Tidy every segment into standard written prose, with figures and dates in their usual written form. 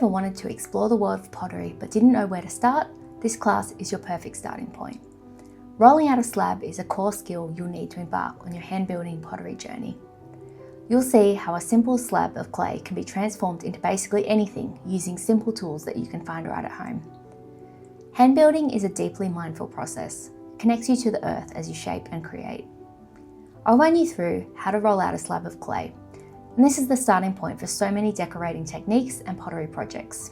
ever wanted to explore the world of pottery but didn't know where to start, this class is your perfect starting point. Rolling out a slab is a core skill you'll need to embark on your hand building pottery journey. You'll see how a simple slab of clay can be transformed into basically anything using simple tools that you can find right at home. Hand building is a deeply mindful process. It connects you to the earth as you shape and create. I'll run you through how to roll out a slab of clay, and this is the starting point for so many decorating techniques and pottery projects.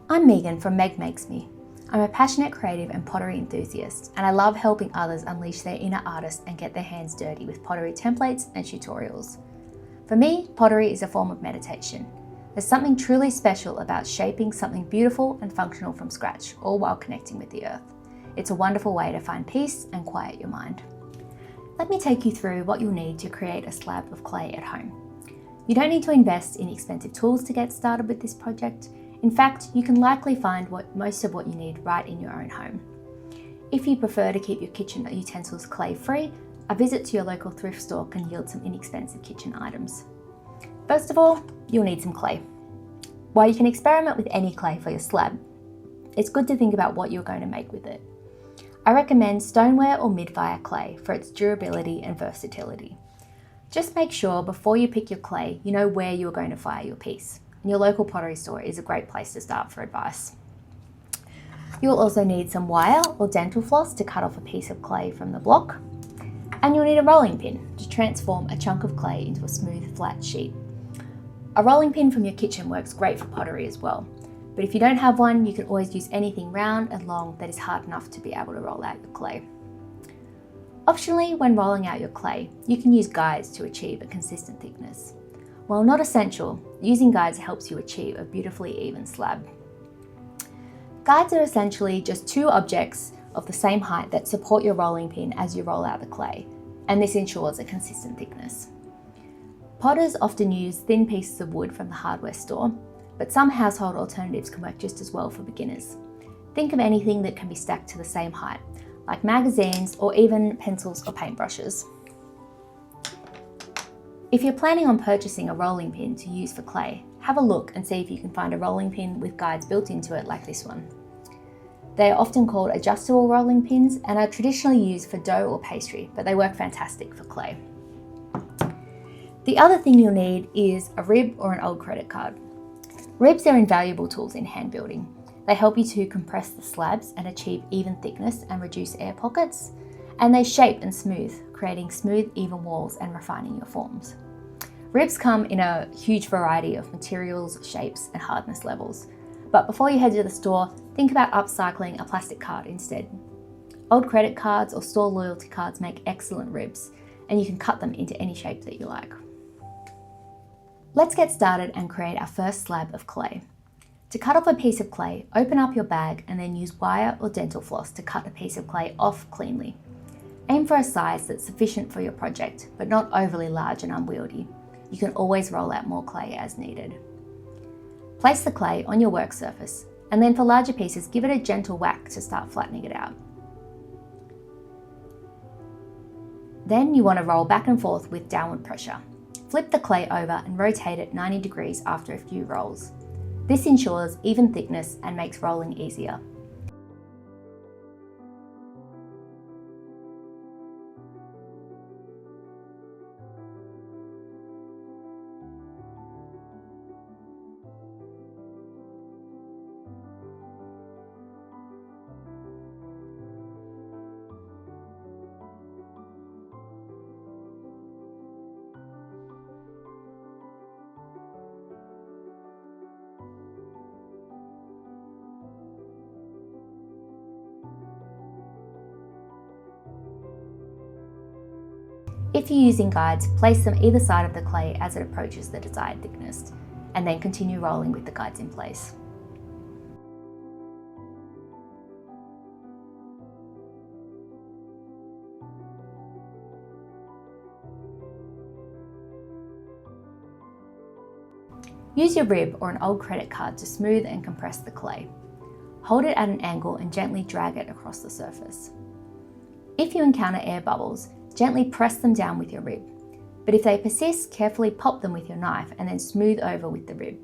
I'm Megan from Meg Makes Me. I'm a passionate creative and pottery enthusiast, and I love helping others unleash their inner artist and get their hands dirty with pottery templates and tutorials. For me, pottery is a form of meditation. There's something truly special about shaping something beautiful and functional from scratch, all while connecting with the earth. It's a wonderful way to find peace and quiet your mind. Let me take you through what you'll need to create a slab of clay at home. You don't need to invest in expensive tools to get started with this project. In fact, you can likely find most of what you need right in your own home. If you prefer to keep your kitchen utensils clay-free, a visit to your local thrift store can yield some inexpensive kitchen items. First of all, you'll need some clay. While you can experiment with any clay for your slab, it's good to think about what you're going to make with it. I recommend stoneware or mid-fire clay for its durability and versatility. Just make sure before you pick your clay, you know where you're going to fire your piece. And your local pottery store is a great place to start for advice. You'll also need some wire or dental floss to cut off a piece of clay from the block. And you'll need a rolling pin to transform a chunk of clay into a smooth, flat sheet. A rolling pin from your kitchen works great for pottery as well. But if you don't have one, you can always use anything round and long that is hard enough to be able to roll out your clay. Optionally, when rolling out your clay, you can use guides to achieve a consistent thickness. While not essential, using guides helps you achieve a beautifully even slab. Guides are essentially just two objects of the same height that support your rolling pin as you roll out the clay, and this ensures a consistent thickness. Potters often use thin pieces of wood from the hardware store, but some household alternatives can work just as well for beginners. Think of anything that can be stacked to the same height, like magazines or even pencils or paintbrushes. If you're planning on purchasing a rolling pin to use for clay, have a look and see if you can find a rolling pin with guides built into it like this one. They are often called adjustable rolling pins and are traditionally used for dough or pastry, but they work fantastic for clay. The other thing you'll need is a rib or an old credit card. Ribs are invaluable tools in hand building. They help you to compress the slabs and achieve even thickness and reduce air pockets, and they shape and smooth, creating smooth, even walls and refining your forms. Ribs come in a huge variety of materials, shapes, and hardness levels. But before you head to the store, think about upcycling a plastic card instead. Old credit cards or store loyalty cards make excellent ribs, and you can cut them into any shape that you like. Let's get started and create our first slab of clay. To cut off a piece of clay, open up your bag and then use wire or dental floss to cut a piece of clay off cleanly. Aim for a size that's sufficient for your project, but not overly large and unwieldy. You can always roll out more clay as needed. Place the clay on your work surface, and then for larger pieces, give it a gentle whack to start flattening it out. Then you want to roll back and forth with downward pressure. Flip the clay over and rotate it 90 degrees after a few rolls. This ensures even thickness and makes rolling easier. If you're using guides, place them either side of the clay as it approaches the desired thickness, and then continue rolling with the guides in place. Use your rib or an old credit card to smooth and compress the clay. Hold it at an angle and gently drag it across the surface. If you encounter air bubbles, gently press them down with your rib. But if they persist, carefully pop them with your knife and then smooth over with the rib.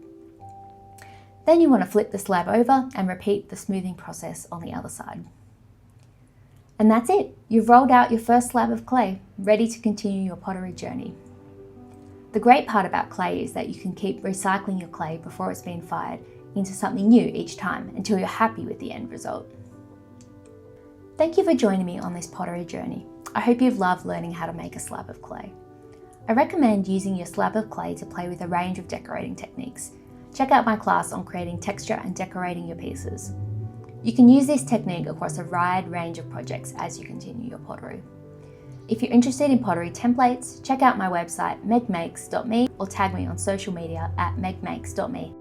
Then you want to flip the slab over and repeat the smoothing process on the other side. And that's it. You've rolled out your first slab of clay, ready to continue your pottery journey. The great part about clay is that you can keep recycling your clay before it's been fired into something new each time until you're happy with the end result. Thank you for joining me on this pottery journey. I hope you've loved learning how to make a slab of clay. I recommend using your slab of clay to play with a range of decorating techniques. Check out my class on creating texture and decorating your pieces. You can use this technique across a wide range of projects as you continue your pottery. If you're interested in pottery templates, check out my website megmakes.me or tag me on social media at megmakes.me.